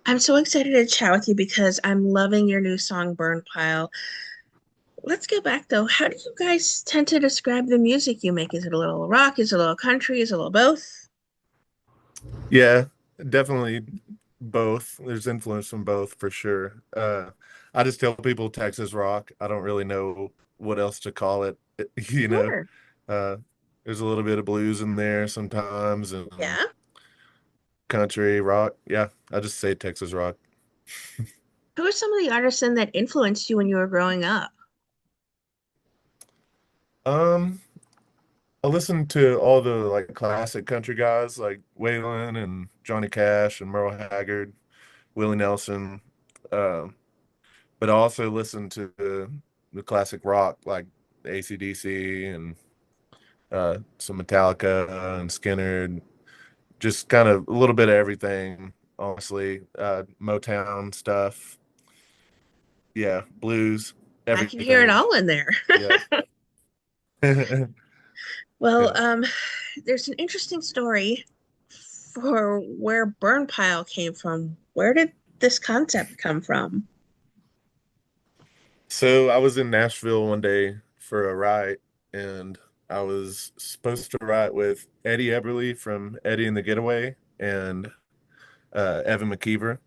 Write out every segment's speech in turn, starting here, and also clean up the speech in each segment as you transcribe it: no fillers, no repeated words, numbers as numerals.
I'm so excited to chat with you because I'm loving your new song, Burnpile. Let's get back though. How do you guys tend to describe the music you make? Is it a little rock? Is it a little country? Is it a little both? Yeah, definitely both. There's influence from both for sure. I just tell people Texas rock. I don't really know what else to call it. You know, Sure. uh, there's a little bit of blues in there sometimes and Yeah. country rock. Yeah, I just say Texas rock. Who are some of the artists then that influenced you when you were growing up? Um, I listen to all the like classic country guys like Waylon and Johnny Cash and Merle Haggard, Willie Nelson. Um, but I also listen to the classic rock like AC/DC and some Metallica and Skinner, just kind of a little bit of everything, honestly. Motown stuff, yeah, blues, I can hear it everything. all in there. Yeah. Well, Yeah. there's an interesting story for where Burnpile came from. Where did this concept come from? So I was in Nashville one day for a write, and I was supposed to write with Eddie Eberly from Eddie and the Getaway and Evan McKeever.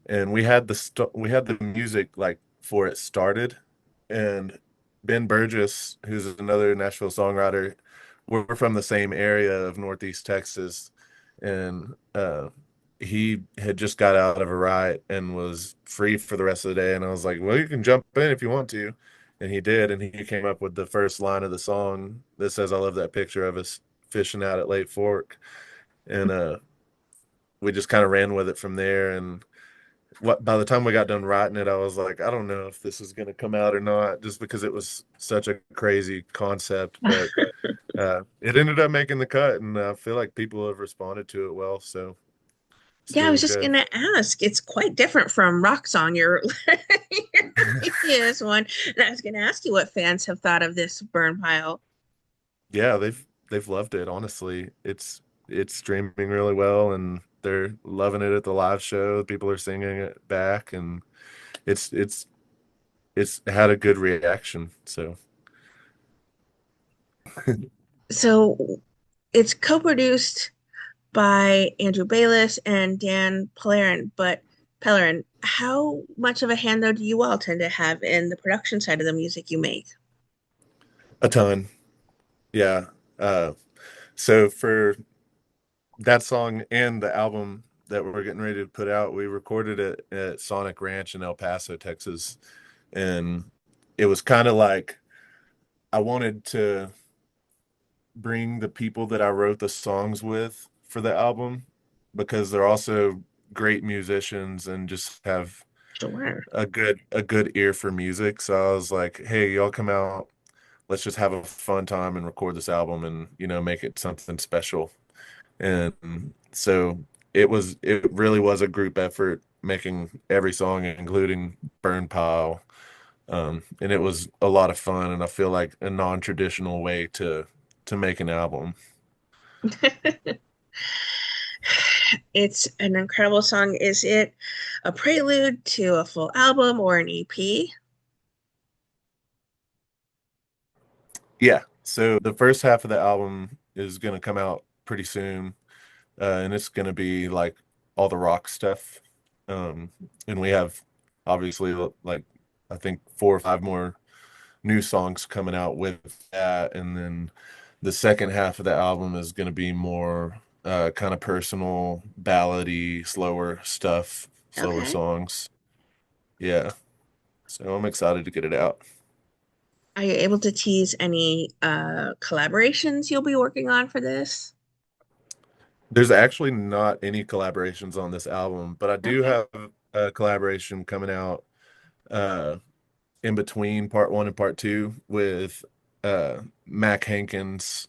And we had the music like for it started, and Ben Burgess, who's another Nashville songwriter, we're from the same area of Northeast Texas, and he had just got out of a riot and was free for the rest of the day, and I was like, well, you can jump in if you want to, and he did, and he came up with the first line of the song that says, "I love that picture of us fishing out at Lake Fork," and we just kind of ran with it from there, and what by the time we got done writing it, I was like, I don't know if this is going to come out or not, just because it was such a crazy concept. But it ended up making the cut, and I feel like people have responded to it well, so it's Yeah, I was doing just good. gonna ask. It's quite different from Rock Song, your, your previous one. And I was gonna ask you what fans have thought of this burn pile. Yeah, they've loved it. Honestly, it's streaming really well, and they're loving it at the live show. People are singing it back, and it's it's it's had a good reaction. So So it's co-produced by Andrew Bayless and Dan Pellerin. How much of a hand though do you all tend to have in the production side of the music you make? a ton, yeah. So for that song and the album that we're getting ready to put out, we recorded it at Sonic Ranch in El Paso, Texas. And it was kind of like I wanted to bring the people that I wrote the songs with for the album because they're also great musicians and just have Sure. a good ear for music. So I was like, hey, y'all come out, let's just have a fun time and record this album and make it something special. And so it really was a group effort making every song, including Burn Pile. And it was a lot of fun, and I feel like a non-traditional way to make an album. It's an incredible song. Is it a prelude to a full album or an EP? Yeah. So the first half of the album is going to come out pretty soon, and it's going to be like all the rock stuff. And we have obviously like I think four or five more new songs coming out with that, and then the second half of the album is going to be more kind of personal, ballady, slower stuff, slower Okay. songs. Yeah, so I'm excited to get it out. Are you able to tease any collaborations you'll be working on for this? There's actually not any collaborations on this album, but I do Okay. have a collaboration coming out uh, in between part one and part two with Mac Hankins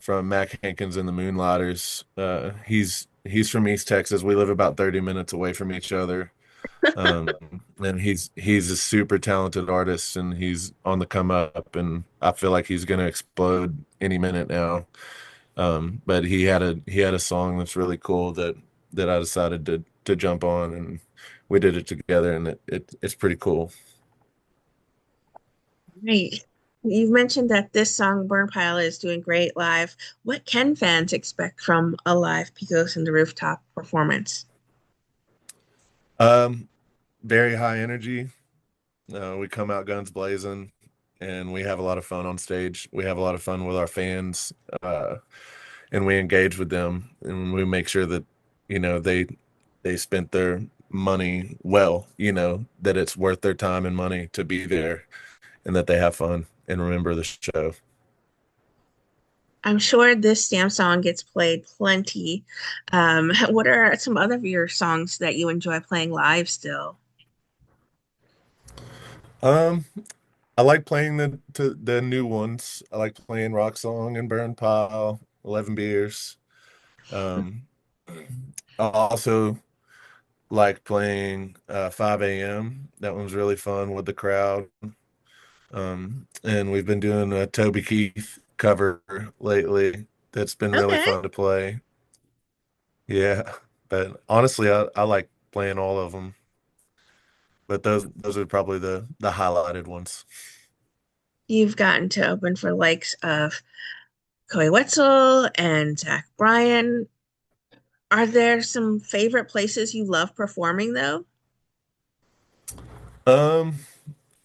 from Mac Hankins and the Moonlighters. He's from East Texas. We live about 30 minutes away from each other. Um, and he's a super talented artist, and he's on the come up, and I feel like he's gonna explode any minute now. But he had a song that's really cool that I decided to jump on, and we did it together, and it's pretty cool. Right. You've mentioned that this song, Burnpile, is doing great live. What can fans expect from a live Pecos and the Rooftop performance? Um, Very high energy. We come out guns blazing, and we have a lot of fun on stage. We have a lot of fun with our fans, and we engage with them, and we make sure that they spent their money well. That it's worth their time and money to be there, and that they have fun and remember the show. I'm sure this Stamp song gets played plenty. What are some other of your songs that you enjoy playing live still? Um, I like playing the new ones. I like playing Rock Song and Burn Pile, 11 Beers. Um, I also like playing 5 a.m. That one's really fun with the crowd. And we've been doing a Toby Keith cover lately. That's been really Okay. fun to play. Yeah, but honestly, I like playing all of them. But those are probably the highlighted ones. You've gotten to open for likes of Chloe Wetzel and Zach Bryan. Are there some favorite places you love performing though? Um,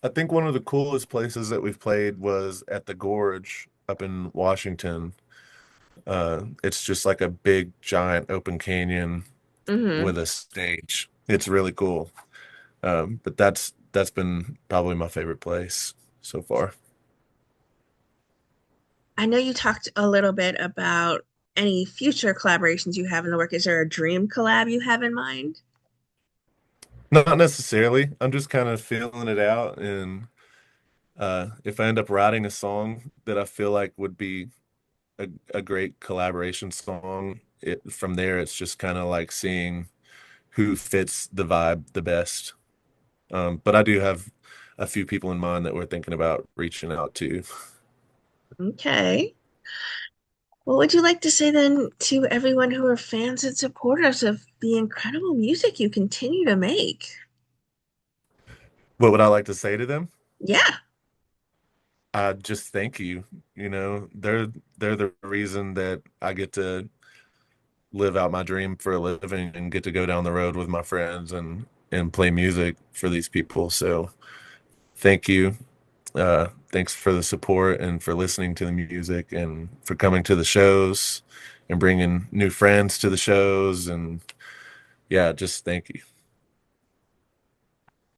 I think one of the coolest places that we've played was at the Gorge up in Washington. It's just like a big giant open canyon Hmm. with a stage. It's really cool. But that's been probably my favorite place so far. I know you talked a little bit about any future collaborations you have in the work. Is there a dream collab you have in mind? Not necessarily. I'm just kind of feeling it out, and if I end up writing a song that I feel like would be a great collaboration song, from there it's just kind of like seeing who fits the vibe the best. But I do have a few people in mind that we're thinking about reaching out to. Okay. What would you like to say then to everyone who are fans and supporters of the incredible music you continue to make? What would I like to say to them? Yeah. Just thank you. They're the reason that I get to live out my dream for a living and get to go down the road with my friends and play music for these people. So thank you. Thanks for the support and for listening to the music and for coming to the shows and bringing new friends to the shows. And yeah, just thank you.